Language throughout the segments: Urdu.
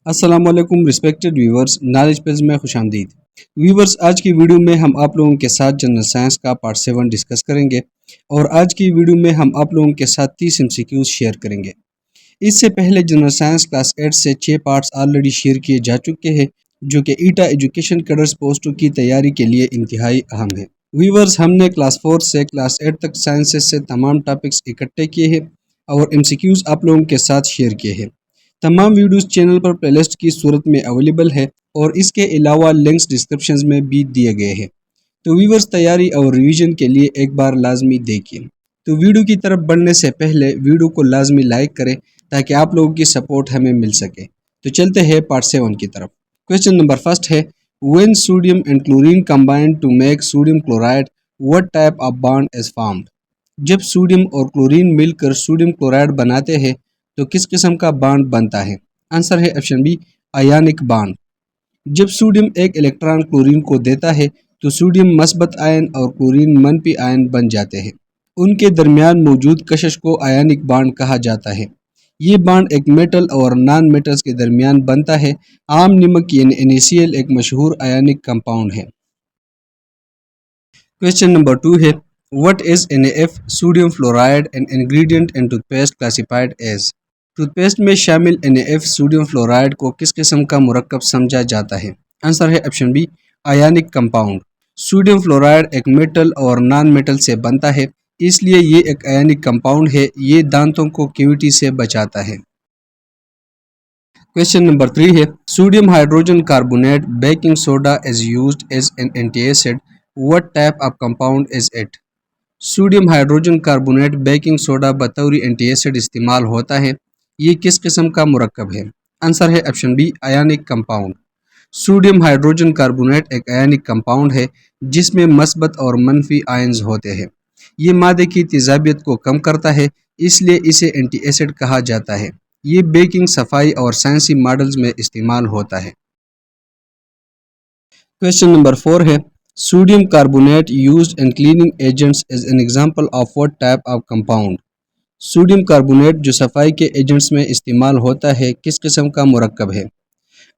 السلام علیکم ریسپیکٹڈ ویورز، نالج پیز میں خوش آمدید۔ ویورز، آج کی ویڈیو میں ہم آپ لوگوں کے ساتھ جنرل سائنس کا پارٹ 7 ڈسکس کریں گے، اور آج کی ویڈیو میں ہم آپ لوگوں کے ساتھ 30 MCQs شیئر کریں گے۔ اس سے پہلے جنرل سائنس کلاس 8 سے 6 پارٹس آلریڈی شیئر کیے جا چکے ہیں، جو کہ ایٹا ایجوکیشن کیڈرز پوسٹوں کی تیاری کے لیے انتہائی اہم ہے۔ ویورز، ہم نے کلاس 4 سے کلاس 8 تک سائنسز سے تمام ٹاپکس اکٹھے کیے ہیں اور MCQs آپ لوگوں کے ساتھ شیئر کیے ہیں۔ تمام ویڈیوز چینل پر پلے لسٹ کی صورت میں اویلیبل ہے، اور اس کے علاوہ لنکس ڈسکرپشنز میں بھی دیے گئے ہیں۔ تو ویورز، تیاری اور ریویژن کے لیے ایک بار لازمی دیکھیں۔ تو ویڈیو کی طرف بڑھنے سے پہلے ویڈیو کو لازمی لائک کریں تاکہ آپ لوگوں کی سپورٹ ہمیں مل سکے۔ تو چلتے ہیں پارٹ 7 کی طرف۔ کویسچن نمبر 1 ہے، when sodium and chlorine combine to make sodium chloride, what type of bond is formed؟ جب سوڈیم اور کلورین مل کر سوڈیم کلورائڈ بناتے ہیں تو کس قسم کا بانڈ بنتا ہے؟ آنسر ہے آپشن بی، آیانک بانڈ۔ جب سوڈیم ایک الیکٹران کلورین کو دیتا ہے تو سوڈیم مثبت آئن اور کلورین منفی آئن بن جاتے ہیں۔ ان کے درمیان موجود کشش کو آیانک بانڈ کہا جاتا ہے۔ یہ بانڈ ایک میٹل اور نان میٹلز کے درمیان بنتا ہے۔ عام نمک یعنی NaCl ایک مشہور آیانک کمپاؤنڈ ہے۔ کویسچن نمبر 2 ہے، what is NaF sodium fluoride an ingredient in toothpaste classified as؟ Tooth paste میں شامل NaF سوڈیم فلورائڈ کو کس قسم کا مرکب سمجھا جاتا ہے؟ آنسر ہے option B, ionic compound. Sodium fluoride ایک میٹل اور نان میٹل سے بنتا ہے، اس لیے یہ ایک آیانک کمپاؤنڈ ہے۔ یہ دانتوں کو کیویٹی سے بچاتا ہے۔ کویسچن نمبر 3 ہے، sodium hydrogen carbonate baking soda is used as an antiacid, what type of compound is it؟ Sodium hydrogen carbonate baking soda بطور اینٹی ایسڈ استعمال ہوتا ہے۔ یہ کس قسم کا مرکب ہے؟ آنسر ہے option B, ionic compound. Sodium hydrogen carbonate ایک آیانک کمپاؤنڈ ہے جس میں مثبت اور منفی آئنز ہوتے ہیں۔ یہ مادے کی تیزابیت کو کم کرتا ہے، اس لیے اسے اینٹی ایسڈ کہا جاتا ہے۔ یہ بیکنگ، صفائی اور سائنسی ماڈلز میں استعمال ہوتا ہے۔ کویسچن نمبر 4 ہے، sodium carbonate used in cleaning agents is an example of what type of compound؟ Sodium carbonate جو صفائی کے ایجنٹس میں استعمال ہوتا ہے کس قسم کا مرکب ہے؟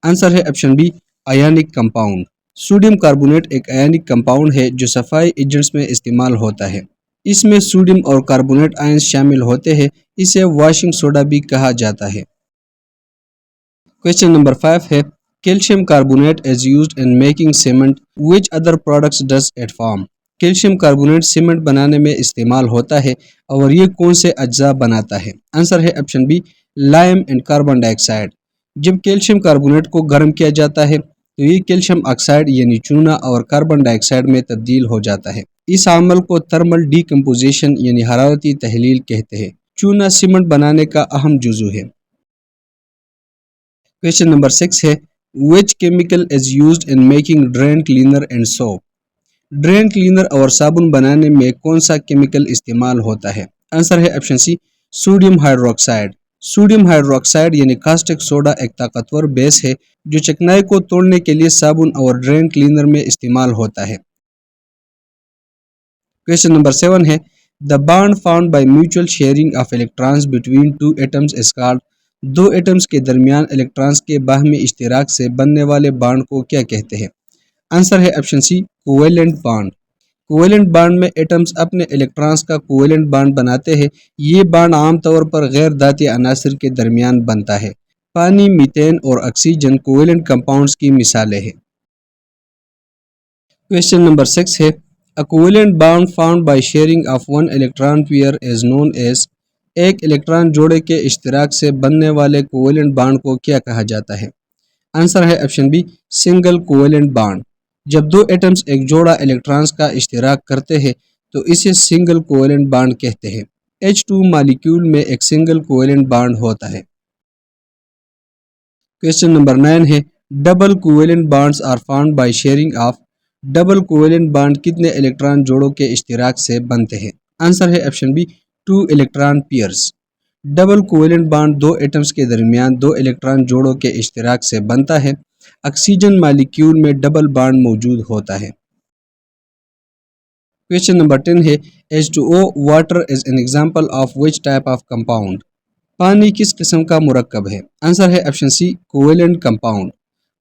آنسر ہے option B, ionic compound. Sodium carbonate ایک آیانک کمپاؤنڈ ہے جو صفائی ایجنٹس میں استعمال ہوتا ہے۔ اس میں سوڈیم اور کاربونیٹ آئنز شامل ہوتے ہیں، اسے واشنگ سوڈا بھی کہا جاتا ہے۔ کویسچن نمبر 5 ہے، calcium carbonate is used in making cement, which other products does it form؟ Calcium carbonate cement بنانے میں استعمال ہوتا ہے، اور یہ کون سے اجزاء بناتا ہے؟ آنسر ہے option be, Lime and carbon dye oxide. جب کیلشیم کاربونیٹ کو گرم کیا جاتا ہے تو یہ کیلشیم آکسائڈ یعنی چونا اور کاربن ڈائی آکسائڈ میں تبدیل ہو جاتا ہے۔ اس عمل کو تھرمل ڈی کمپوزیشن یعنی حرارتی تحلیل کہتے ہیں۔ چونا سیمنٹ بنانے کا اہم جزو ہے۔ کویسچن نمبر 6 ہے، which chemical is used in making drain cleaner and soap؟ Drain cleaner اور صابن بنانے میں کون سا کیمیکل استعمال ہوتا ہے؟ آنسر ہے option C, sodium hydroxide. Sodium hydroxide یعنی کاسٹک سوڈا ایک طاقتور بیس ہے جو چکنائی کو توڑنے کے لیے صابن اور ڈرین کلینر میں استعمال ہوتا ہے۔ کویسچن نمبر 7 ہے، the bond formed by mutual sharing of electrons between two atoms is called؟ دو ایٹمز کے درمیان الیکٹرانز کے باہمی اشتراک سے بننے والے بانڈ کو کیا کہتے ہیں؟ آنسر ہے option C, covalent bond. Covalent bond میں ایٹمز اپنے الیکٹرانز کا کوویلنٹ بانڈ بناتے ہیں۔ یہ بانڈ عام طور پر غیر دھاتی عناصر کے درمیان بنتا ہے۔ پانی، میتین اور آکسیجن کوویلنٹ کمپاؤنڈز کی مثالیں ہیں۔ کویسچن نمبر 6 ہے، A covalent bond formed by sharing of one electron pair is known as؟ ایک الیکٹران جوڑے کے اشتراک سے بننے والے کوویلنٹ بانڈ کو کیا کہا جاتا ہے؟ آنسر ہے option be, single covalent bond. جب دو ایٹمز ایک جوڑا الیکٹرانز کا اشتراک کرتے ہیں تو اسے سنگل کوویلنٹ بانڈ کہتے ہیں۔ H2 مالیکیول میں ایک سنگل کوویلنٹ بانڈ ہوتا ہے۔ کویسچن نمبر 9 ہے، double covalent bonds are formed by sharing of? Double covalent bond کتنے الیکٹران جوڑوں کے اشتراک سے بنتے ہیں؟ آنسر ہے option B, 2 electron pairs. Double covalent bond دو ایٹمز کے درمیان دو الیکٹران جوڑوں کے اشتراک سے بنتا ہے۔ آکسیجن مالیکیول میں ڈبل بانڈ موجود ہوتا ہے۔ کویسچن نمبر 10 ہے، H2O water is an example of which type of compound? پانی کس قسم کا مرکب ہے؟ آنسر ہے آپشن سی کوویلنٹ کمپاؤنڈ۔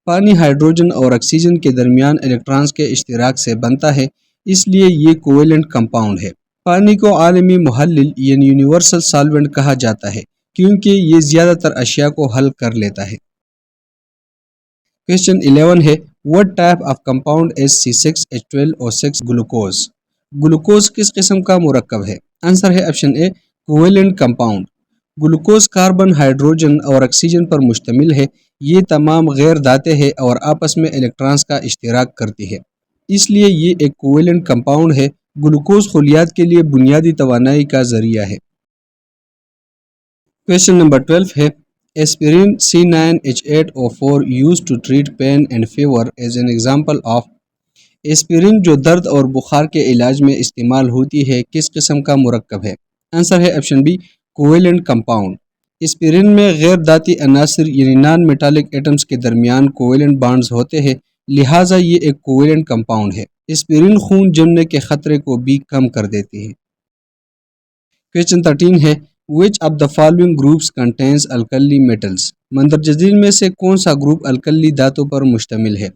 پانی ہائیڈروجن اور آکسیجن کے درمیان الیکٹرانز کے اشتراک سے بنتا ہے، اس لیے یہ کوویلنٹ کمپاؤنڈ ہے۔ پانی کو عالمی محلل یعنی یونیورسل سالوینٹ کہا جاتا ہے کیونکہ یہ زیادہ تر اشیاء کو حل کر لیتا ہے۔ کویسچن 11 ہے what type of compound is C6H12O6 glucose? Glucose کس قسم کا مرکب ہے؟ آنسر ہے option A covalent compound. Glucose carbon, hydrogen اور آکسیجن پر مشتمل ہے۔ یہ تمام غیر دھاتیں ہیں اور آپس میں الیکٹرانز کا اشتراک کرتی ہے، اس لیے یہ ایک کوویلنٹ کمپاؤنڈ ہے۔ گلوکوز خلیات کے لیے بنیادی توانائی کا ذریعہ ہے۔ کویسچن نمبر 12 ہے Aspirin C9H8O4 used to treat pain and fever is an example of۔ Aspirin جو درد اور بخار کے علاج میں استعمال ہوتی ہے کس قسم کا مرکب ہے؟ آنسر ہے option be covalent compound. Aspirin میں غیر دھاتی عناصر یعنی نان میٹالک ایٹمز کے درمیان کوویلنٹ بانڈز ہوتے ہیں، لہٰذا یہ ایک کوویلنٹ کمپاؤنڈ ہے۔ ایسپرین خون جمنے کے خطرے کو بھی کم کر دیتی ہے۔ کویسچن 13 ہے which of the following groups contains alkali metals؟ مندرجہ ذیل میں سے کون سا گروپ الکلی دھاتوں پر مشتمل ہے؟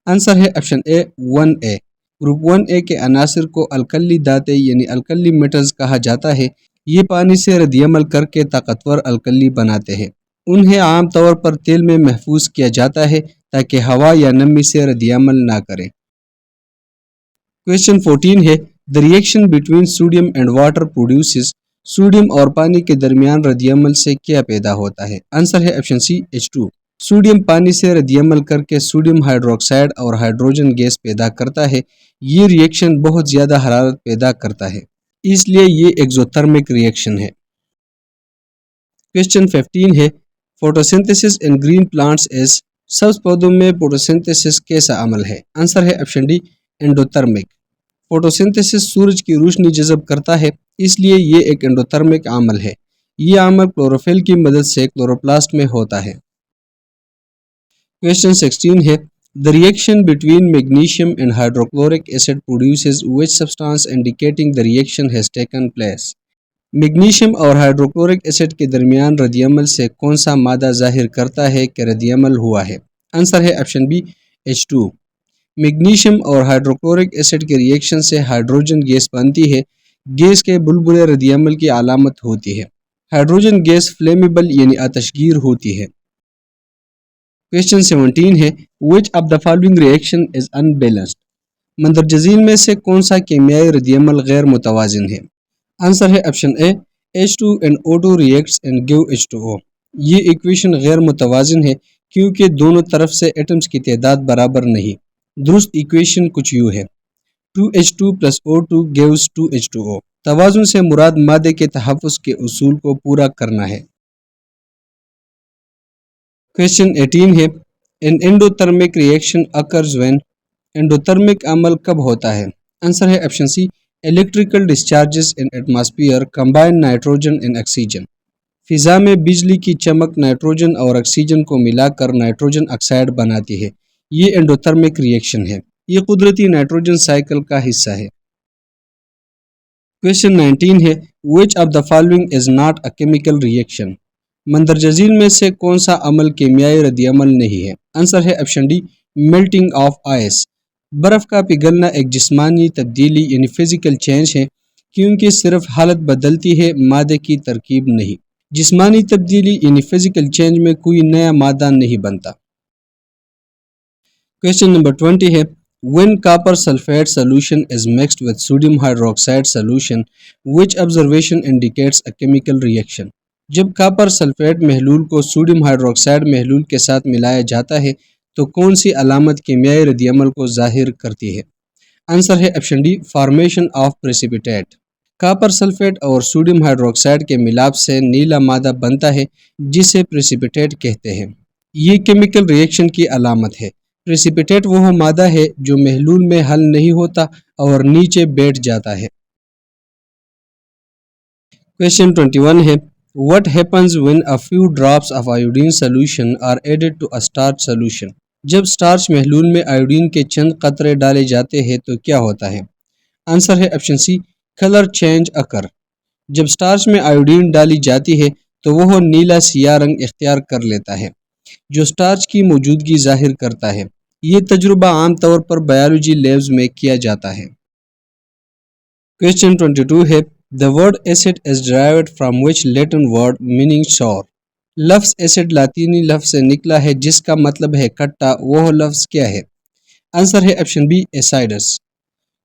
آنسر ہے آپشن اے 1A۔ گروپ 1A کے عناصر کو الکلی دھاتیں یعنی الکلی میٹلز کہا جاتا ہے۔ یہ پانی سے رد عمل کر کے طاقتور الکلی بناتے ہیں۔ انہیں عام طور پر تیل میں محفوظ کیا جاتا ہے تاکہ ہوا یا نمی سے رد عمل نہ کریں۔ کویسچن 14 ہے The reaction between sodium and water produces۔ Sodium اور پانی کے درمیان رد عمل سے کیا پیدا ہوتا ہے؟ آنسر ہے آپشن سی H2۔ سوڈیم پانی سے رد عمل کر کے سوڈیم ہائیڈروکسائڈ اور ہائیڈروجن گیس پیدا کرتا ہے۔ یہ ریئیکشن بہت زیادہ حرارت پیدا کرتا ہے، اس لیے یہ ایگزوتھرمک ریئیکشن ہے۔ کویسچن 15 ہے فوٹوسنتھسس ان گرین پلانٹس از۔ سبز پودوں میں فوٹوسنتھسس کیسا عمل ہے؟ آنسر ہے آپشن ڈی اینڈوتھرمک۔ فوٹوسنتھسس سورج کی روشنی جذب کرتا ہے، اس لیے یہ ایک اینڈوتھرمک عمل ہے۔ یہ عمل کلوروفل کی مدد سے کلوروپلاسٹ میں ہوتا ہے۔ کویسچن 16 ہے The reaction between magnesium and hydrochloric acid produces which substance indicating the reaction has taken place؟ Magnesium اور ہائیڈروکلورک ایسڈ کے درمیان رد عمل سے کون سا مادہ ظاہر کرتا ہے کہ رد عمل ہوا ہے؟ آنسر ہے آپشن بی H2۔ میگنیشیم اور ہائیڈروکلورک ایسڈ کے ریئیکشن سے ہائیڈروجن گیس بنتی ہے۔ گیس کے بلبلے رد عمل کی علامت ہوتی ہے۔ ہائیڈروجن گیس فلیمیبل یعنی آتشگیر ہوتی ہے۔ کویسچن 17 ہے which of the following reaction is unbalanced؟ مندرجہ ذیل میں سے کون سا کیمیائی رد عمل غیر متوازن ہے؟ آنسر ہے option a H2 and O2 reacts and give H2O۔ یہ ایکویشن غیر متوازن ہے کیونکہ دونوں طرف سے ایٹمز کی تعداد برابر نہیں۔ درست ایکویشن کچھ یوں ہے 2H2 plus O2 gives 2H2O۔ توازن سے مراد مادے کے تحفظ کے اصول کو پورا کرنا ہے۔ کویسچن 18 ہے An endothermic reaction occurs when۔ اینڈوتھرمک عمل کب ہوتا ہے؟ آنسر ہے option C electrical discharges in atmosphere combine nitrogen and oxygen۔ فضا میں بجلی کی چمک نائٹروجن اور آکسیجن کو ملا کر نائٹروجن آکسائڈ بناتی ہے۔ یہ اینڈوتھرمک ریئیکشن ہے۔ یہ قدرتی نائٹروجن سائیکل کا حصہ ہے۔ کویسچن 19 ہے which of the following is not a chemical reaction؟ مندرجہ ذیل میں سے کون سا عمل کیمیائی رد عمل نہیں ہے؟ آنسر ہے option D melting of ice. برف کا پگھلنا ایک جسمانی تبدیلی یعنی فزیکل چینج ہے کیونکہ صرف حالت بدلتی ہے، مادے کی ترکیب نہیں۔ جسمانی تبدیلی یعنی فزیکل چینج میں کوئی نیا مادہ نہیں بنتا۔ کویسچن نمبر 20 ہے when copper sulfate solution is mixed with sodium hydroxide solution which observation indicates a chemical reaction؟ جب کاپر سلفیٹ محلول کو سوڈیم ہائیڈروکسائڈ محلول کے ساتھ ملایا جاتا ہے تو کون سی علامت کیمیائی رد عمل کو ظاہر کرتی ہے؟ آنسر ہے option D formation of precipitate. Copper sulphate اور سوڈیم ہائیڈروکسائڈ کے ملاپ سے نیلا مادہ بنتا ہے جسے پریسیپیٹیٹ کہتے ہیں۔ یہ کیمیکل ریئیکشن کی علامت ہے۔ پریسیپیٹیٹ وہ مادہ ہے جو محلول میں حل نہیں ہوتا اور نیچے بیٹھ جاتا ہے۔ کویسچن 21 ہے What happens when a few drops of iodine solution are added to a starch solution؟ جب سٹارچ محلول میں آیوڈین کے چند قطرے ڈالے جاتے ہیں تو کیا ہوتا ہے؟ آنسر ہے آپشن سی کلر چینج اکر۔ جب سٹارچ میں آیوڈین ڈالی جاتی ہے تو وہ نیلا سیاہ رنگ اختیار کر لیتا ہے جو سٹارچ کی موجودگی ظاہر کرتا ہے۔ یہ تجربہ عام طور پر بایولوجی لیبز میں کیا جاتا ہے۔ Question 22 ہے The word acid is derived from which Latin word meaning sour؟ لفظ ایسڈ لاطینی لفظ سے نکلا ہے جس کا مطلب ہے کھٹا، وہ لفظ کیا ہے؟ آنسر ہے آپشن بی ایسائڈس۔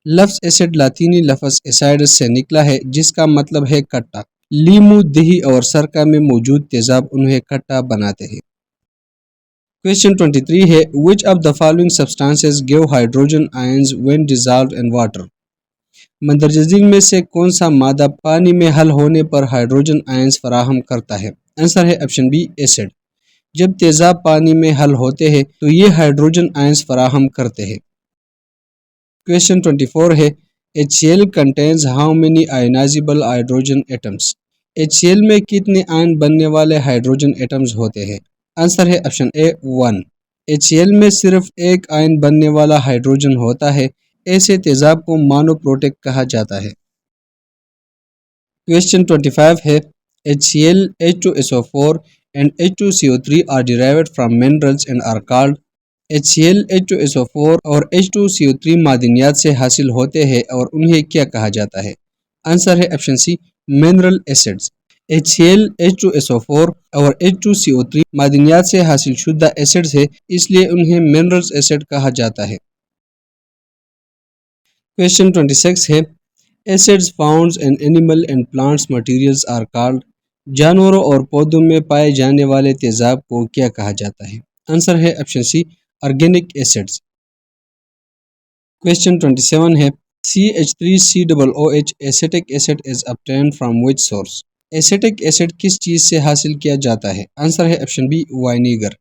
لفظ ایسڈ لاطینی لفظ ایسائڈس سے نکلا ہے جس کا مطلب ہے کھٹا۔ لیمو، دہی اور سرکہ میں موجود تیزاب انہیں کھٹا بناتے ہیں۔ Question 23 ہے Which of the following substances give hydrogen ions when dissolved in water؟ مندرجہ ذیل میں سے کون سا مادہ پانی میں حل ہونے پر ہائیڈروجن آئنز فراہم کرتا ہے؟ آنسر ہے آپشن بی ایسڈ۔ جب تیزاب پانی میں حل ہوتے ہیں تو یہ ہائیڈروجن آئنز فراہم کرتے ہیں۔ Question 24 ہے HCl contains how many ionizable hydrogen atoms؟ HCl میں کتنے آئن بننے والے ہائیڈروجن ایٹمز ہوتے ہیں؟ آنسر ہے آپشن اے 1۔ HCl میں صرف ایک آئن بننے والا ہائیڈروجن ہوتا ہے۔ ایسے تیزاب کو مونوپروٹک کہا جاتا ہے۔ Question 25 ہے HCl, H2SO4 and H2CO3 are derived from minerals and are called؟ HCl, H2SO4 اور H2CO3 معدنیات سے حاصل ہوتے ہیں اور انہیں کیا کہا جاتا ہے؟ آنسر ہے option C mineral acids. HCl, H2SO4 اور H2CO3 معدنیات سے حاصل شدہ ایسڈز ہے، اس لیے انہیں منرل ایسڈ کہا جاتا ہے۔ Question 26 ہے Acids found in animal and plants materials are called؟ جانوروں اور پودوں میں پائے جانے والے تیزاب کو کیا کہا جاتا ہے؟ آنسر ہے option C organic acids. Question 27 ہے CH3COOH acetic acid is obtained from which source؟ Acetic acid کس چیز سے حاصل کیا جاتا ہے؟ آنسر ہے option B vinegar.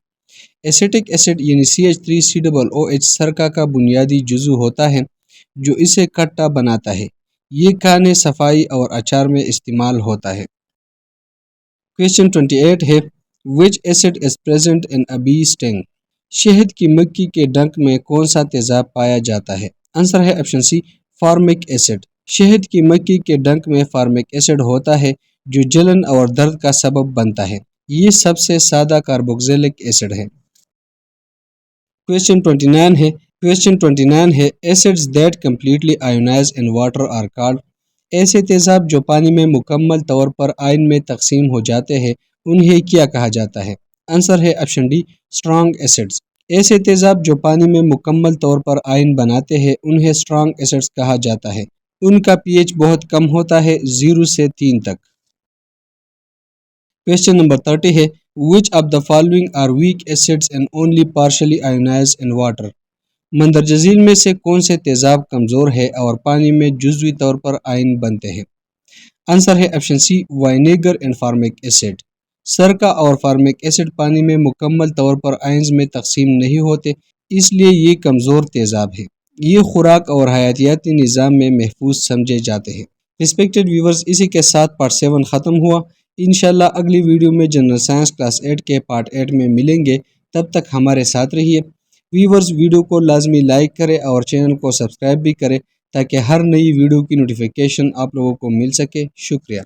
Acetic acid یعنی CH3COOH سرکہ کا بنیادی جزو ہوتا ہے جو اسے کھٹا بناتا ہے۔ یہ کھانے، صفائی اور اچار میں استعمال ہوتا ہے۔ Question 28 ہے Which acid is present in a bee sting؟ شہد کی مکھی کے ڈنک میں کون سا تیزاب پایا جاتا ہے؟ آنسر ہے آپشن سی فارمک ایسڈ۔ شہد کی مکھی کے ڈنک میں فارمک ایسڈ ہوتا ہے جو جلن اور درد کا سبب بنتا ہے۔ یہ سب سے سادہ کاربوکسیلک ایسڈ ہے۔ Question 29 ہے Acids that completely ionize in water are called؟ ایسے تیزاب جو پانی میں مکمل طور پر آئن میں تقسیم ہو جاتے ہیں انہیں کیا کہا جاتا ہے؟ آنسر ہے آپشن ڈی اسٹرانگ ایسڈز۔ ایسے تیزاب جو پانی میں مکمل طور پر آئن بناتے ہیں انہیں اسٹرانگ ایسڈز کہا جاتا ہے۔ ان کا پی ایچ بہت کم ہوتا ہے، 0 سے 3 تک۔ Question number 30 ہے Which of the following are weak acids and only partially ionized in water؟ مندرجہ ذیل میں سے کون سے تیزاب کمزور ہے اور پانی میں جزوی طور پر آئن بنتے ہیں؟ آنسر ہے آپشن سی وائنیگر اینڈ فارمک ایسڈ۔ سرکہ اور فارمک ایسڈ پانی میں مکمل طور پر آئنز میں تقسیم نہیں ہوتے، اس لیے یہ کمزور تیزاب ہے۔ یہ خوراک اور حیاتیاتی نظام میں محفوظ سمجھے جاتے ہیں۔ ریسپیکٹڈ ویورز، اسی کے ساتھ پارٹ 7 ختم ہوا۔ انشاءاللہ اگلی ویڈیو میں جنرل سائنس کلاس 8 کے پارٹ 8 میں ملیں گے، تب تک ہمارے ساتھ رہیے۔ ویورز، ویڈیو کو لازمی لائک کریں اور چینل کو سبسکرائب بھی کریں تاکہ ہر نئی ویڈیو کی نوٹیفیکیشن آپ لوگوں کو مل سکے۔ شکریہ۔